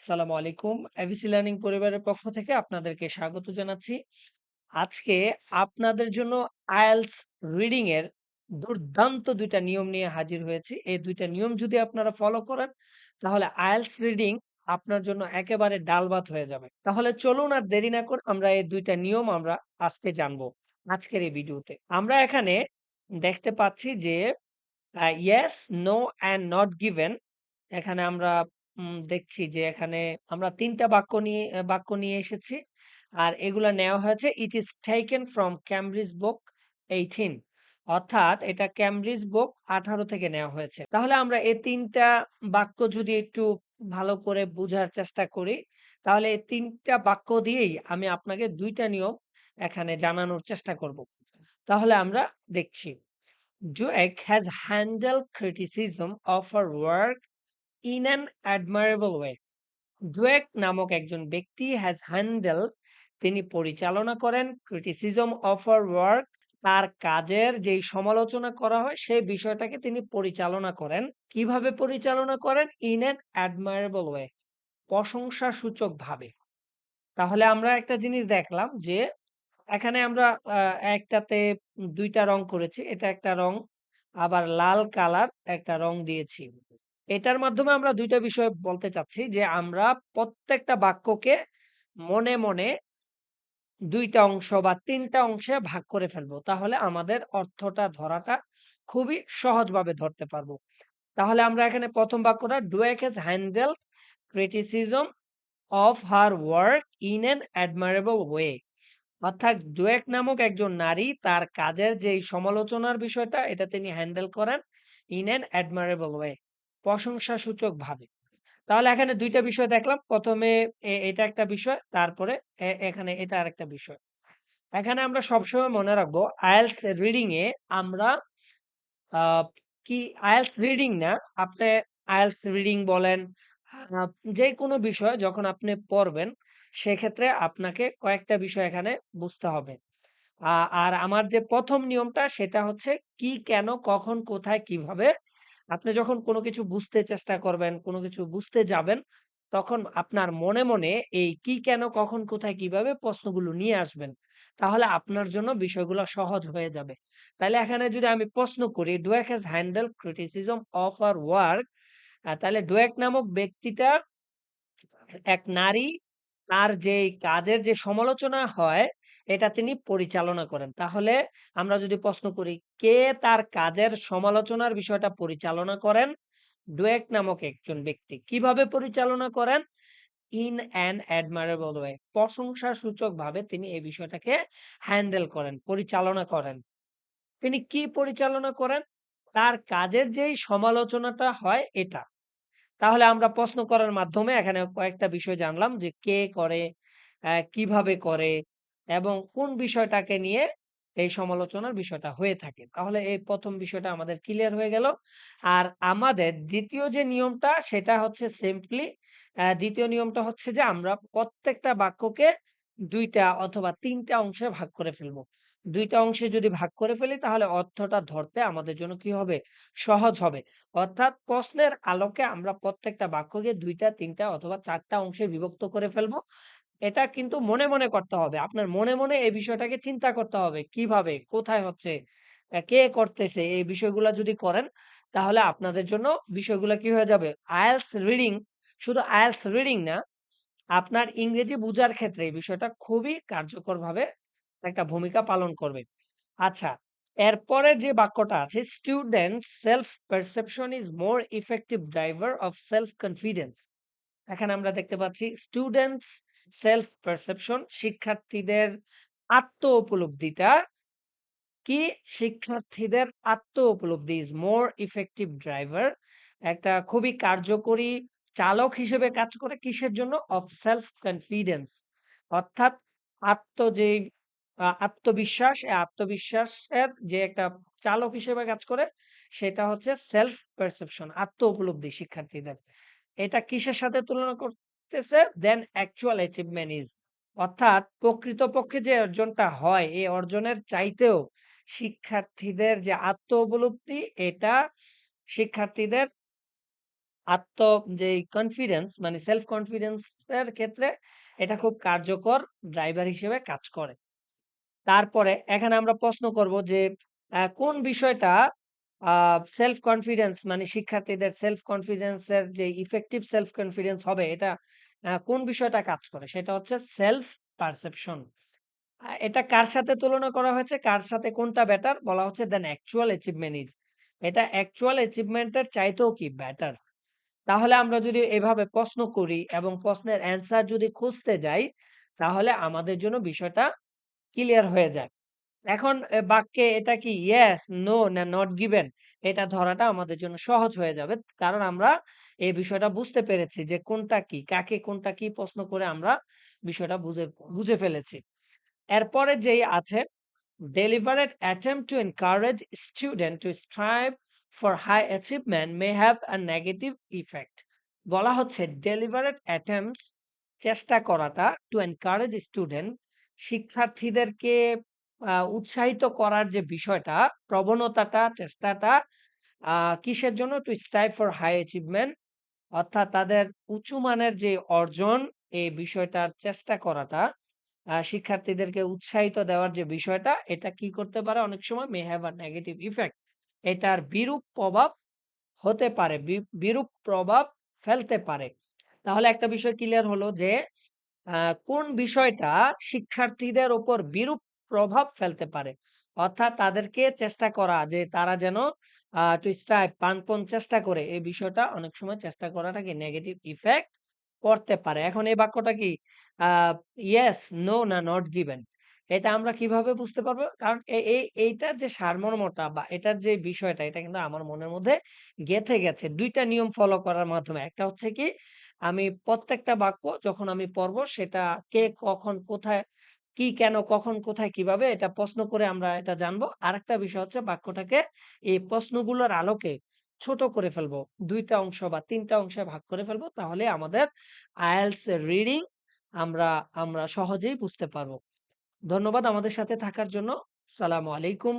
আসসালামু আলাইকুম। ABC learning পরিবারের পক্ষ থেকে আপনাদেরকে স্বাগত জানাচ্ছি। আজকে আপনাদের জন্য আইএলটিএস রিডিং এর দুর্দান্ত ২ টা নিয়ম নিয়ে হাজির হয়েছি। এই ২ টা নিয়ম যদি আপনারা ফলো করেন, তাহলে আইএলটিএস রিডিং আপনার জন্য একেবারে ডাল-ভাত হয়ে যাবে। তাহলে চলুন আর দেরি না করে আমরা এই ২ টা নিয়ম আজকে জানবো, আজকের এই ভিডিওতে। আমরা এখানে দেখতে পাচ্ছি যে yes, no and not given এখানে আমরা দেখছি যে এখানে আমরা ৩ টা বাক্য নিয়ে এসেছি। আর এগুলা নেওয়া হয়েছে ইট ইস টেকেন ফ্রম ক্যামব্রিজ বুক 18 অর্থাৎ এটা ক্যামব্রিজ বুক 18 থেকে নেওয়া হয়েছে। তাহলে আমরা এই ৩ টা বাক্য যদি একটু ভালো করে বুঝার চেষ্টা করি, তাহলে এই ৩ টা বাক্য দিয়েই আমি আপনাকে ২ টা নিয়ম এখানে জানানোর চেষ্টা করব। তাহলে আমরা দেখছি। Dweck has handled criticism of her work in an admirable way. ডুয়েক নামক একজন ব্যক্তি হ্যাজ হ্যান্ডেল তিনি পরিচালনা করেন ক্রিটিসিজম অফ আর ওয়ার্ক তার কাজের যেই সমালোচনা করা হয় সেই বিষয়টাকে তিনি পরিচালনা করেন। কিভাবে পরিচালনা করেন? ইন অ্যান অ্যাডমায়ারেবল ওয়ে, প্রশংসাসূচক ভাবে। তাহলে আমরা একটা জিনিস দেখলাম যে এখানে আমরা একটাতে ২ টা রং করেছি। এটা একটা রং, আবার লাল কালার একটা রং দিয়েছি। এটার মাধ্যমে আমরা ২ টা বিষয় বলতে চাচ্ছি যে আমরা প্রত্যেকটা বাক্যকে মনে ২ টা অংশ বা ৩ টা অংশে ভাগ করে ফেলবো। তাহলে আমাদের অর্থটা ধরাটা খুবই সহজভাবে ধরতে পারবো। তাহলে আমরা এখানে ১ম বাক্যটা Dweck has handled criticism of her work in an admirable way. অর্থাৎ ডুয়েক নামক একজন নারী তার কাজের যেই সমালোচনার বিষয়টা এটা তিনি হ্যান্ডেল করেন ইন অ্যান অ্যাডমায়ারেবল ওয়ে, প্রশংসাসূচকভাবে। তাহলে এখানে ২ টা বিষয় দেখলাম। ১ম এ এটা একটা বিষয়, তারপরে এখানে এটা আরেকটা বিষয়। এখানে আমরা সবসময় মনে রাখবো আইএলটিএস রিডিং এ আমরা আ কি আইএলটিএস রিডিং না, আপনি আইএলটিএস রিডিং বলেন, আ যেকোনো বিষয় যখন আপনি পড়বেন, সেক্ষেত্রে আপনাকে কয়েকটা বিষয় এখানে বুঝতে হবে। আ আর আমার যে ১ম নিয়মটা সেটা হচ্ছে কি, কেন, কখন, কোথায়, কিভাবে। আপনি যখন কোনো কিছু বুঝতে চেষ্টা করবেন, কোনো কিছু বুঝতে যাবেন, তখন আপনার মনে এই কি, কেন, কখন, কোথায়, কিভাবে প্রশ্নগুলো নিয়ে আসবেন। তাহলে আপনার জন্য বিষয়গুলো সহজ হয়ে যাবে। তাইলে এখানে যদি আমি প্রশ্ন করি, Dweck has handled criticism of her work তাহলে ডুয়েক নামক ব্যক্তিটা এক নারী তার যেই কাজের যে সমালোচনা হয়, এটা তিনি পরিচালনা করেন। তাহলে আমরা যদি প্রশ্ন করি, কে তার কাজের সমালোচনার বিষয়টা পরিচালনা করেন? ডুয়েক নামক একজন ব্যক্তি। কিভাবে পরিচালনা করেন? ইন অ্যান অ্যাডমায়ারেবল ওয়ে, প্রশংসাসূচকভাবে তিনি এই বিষয়টাকে হ্যান্ডেল করেন, পরিচালনা করেন। তিনি কি পরিচালনা করেন? তার কাজের যেই সমালোচনাটা হয় এটা। তাহলে আমরা প্রশ্ন করার মাধ্যমে এখানে কয়েকটা বিষয় জানলাম যে কে করে, কিভাবে করে এবং কোন বিষয়টাকে নিয়ে এই সমালোচনার বিষয়টা হয়ে থাকে। তাহলে এই ১ম বিষয়টা আমাদের ক্লিয়ার হয়ে গেল। আর আমাদের ২য় যে নিয়মটা সেটা হচ্ছে সিম্পলি ২য় নিয়মটা হচ্ছে যে আমরা প্রত্যেকটা বাক্যকে ২ টা অথবা ৩ টা অংশে ভাগ করে ফেলবো। ২ টা অংশে যদি ভাগ করে ফেলি তাহলে অর্থটা ধরতে আমাদের জন্য কি হবে? সহজ হবে। অর্থাৎ প্রশ্নের আলোকে আমরা প্রত্যেকটা বাক্যকে ২ টা, ৩ টা অথবা ৪ টা অংশে বিভক্ত করে ফেলবো। এটা কিন্তু মনে করতে হবে। আপনার মনে এই বিষয়টাকে চিন্তা করতে হবে। কিভাবে? কোথায় হচ্ছে? কে করতেছে? এই বিষয়গুলা যদি করেন, তাহলে আপনাদের জন্য বিষয়গুলা কি হয়ে যাবে? আইএলটিএস রিডিং, শুধু আইএলটিএস রিডিং না, আপনার ইংরেজি বুঝার ক্ষেত্রে এই বিষয়টা খুবই কার্যকরভাবে একটা ভূমিকা পালন করবে। আচ্ছা, এরপরের যে বাক্যটা আছে, students self perception is more effective driver of self confidence. এখানে আমরা দেখতে পাচ্ছি স্টুডেন্টস সেলফ পারসেপশন, শিক্ষার্থীদের আত্ম উপলব্ধিটা কি, শিক্ষার্থীদের আত্ম উপলব্ধি ইজ মোর ইফেক্টিভ ড্রাইভার, একটা খুবই কার্যকরী চালক হিসেবে কাজ করে কিসের জন্য? অফ সেলফ কনফিডেন্স, অর্থাৎ যেই আত্মবিশ্বাস, এই আত্মবিশ্বাসের যে একটা চালক হিসেবে কাজ করে সেটা হচ্ছে সেলফ পারসেপশন, আত্ম উপলব্ধি শিক্ষার্থীদের। এটা কিসের সাথে তুলনা করতেছে? দেন অ্যাকচুয়াল অ্যাচিভমেন্ট ইজ, অর্থাৎ প্রকৃতপক্ষে যে অর্জনটা হয় এই অর্জনের চাইতেও শিক্ষার্থীদের যে আত্ম উপলব্ধি এটা শিক্ষার্থীদের আত্ম যেই কনফিডেন্স মানে সেলফ কনফিডেন্স এর ক্ষেত্রে এটা খুব কার্যকর ড্রাইভার হিসেবে কাজ করে। তারপরে এখানে আমরা প্রশ্ন করব যে কোন বিষয়টা আ সেলফ কনফিডেন্স মানে শিক্ষার্থীদের সেলফ কনফিডেন্স এর যে ইফেক্টিভ সেলফ কনফিডেন্স হবে এটা কোন বিষয়টা কাজ করে? সেটা হচ্ছে সেলফ পারসেপশন। এটা কার সাথে তুলনা করা হয়েছে? কার সাথে কোনটা বেটার? বলা হচ্ছে দেন অ্যাকচুয়াল অ্যাচিভমেন্ট ইস। এটা অ্যাকচুয়াল অ্যাচিভমেন্ট এর চাইতেও কি বেটার। তাহলে আমরা যদি এভাবে প্রশ্ন করি এবং প্রশ্নের অ্যান্সার যদি খুঁজতে যাই, তাহলে আমাদের জন্য বিষয়টা ক্লিয়ার হয়ে যায়। এখন বাক্যে এটা কি ইয়েস, নো না নট গিভেন এটা ধরাটা আমাদের জন্য সহজ হয়ে যাবে। কারণ আমরা এই বিষয়টা বুঝতে পেরেছি যে কোনটা কি, কাকে কোনটা কি প্রশ্ন করে আমরা বিষয়টা বুঝে ফেলেছি। এরপরে যেই আছে deliberate attempt to encourage student to strive for high achievement may have a negative effect. বলা হচ্ছে deliberate attempts চেষ্টা করাটা to encourage student শিক্ষার্থীদেরকে উৎসাহিত করার যে বিষয়টা প্রবণতাটা চেষ্টাটা কিসের জন্য to strive for high achievement অর্থাৎ তাদের উঁচু মানের যে অর্জন এই বিষয়টার চেষ্টা করাটা শিক্ষার্থীদেরকে উৎসাহিত দেওয়ার যে বিষয়টা এটা কি করতে পারে অনেক সময় may have a negative effect এটার বিরূপ প্রভাব হতে পারে বিরূপ প্রভাব ফেলতে পারে। তাহলে একটা বিষয় ক্লিয়ার হলো যে কোন বিষয়টা শিক্ষার্থীদের উপর বিরূপ প্রভাব ফেলতে পারে। অর্থাৎ তাদেরকে চেষ্টা করা যে তারা যেন টু স্ট্রাইভ প্রাণপণ চেষ্টা করে এই বিষয়টা অনেক সময় চেষ্টা করাটা কি নেগেটিভ ইফেক্ট পড়তে পারে। এখন এই বাক্যটা কি আ ইয়েস, নো না নট গিভেন। এটা আমরা কিভাবে বুঝতে পারবো? কারণ এইটার যে সারমর্মটা বা এটার যে বিষয়টা এটা কিন্তু আমার মনের মধ্যে গেঁথে গেছে ২ টা নিয়ম ফলো করার মাধ্যমে। একটা হচ্ছে কি আমি প্রত্যেকটা বাক্য যখন আমি পড়বো সেটা কে, কখন, কোথায়, কি, কেন, কখন, কোথায়, কিভাবে এটা প্রশ্ন করে আমরা এটা জানবো। আরেকটা বিষয় হচ্ছে বাক্যটাকে এই প্রশ্নগুলোর আলোকে ছোট করে ফেলবো। ২ টা অংশ বা ৩ টা অংশে ভাগ করে ফেলবো। তাহলে আমাদের IELTS এর রিডিং আমরা আমরা সহজেই বুঝতে পারবো। ধন্যবাদ আমাদের সাথে থাকার জন্য। সালামু আলাইকুম।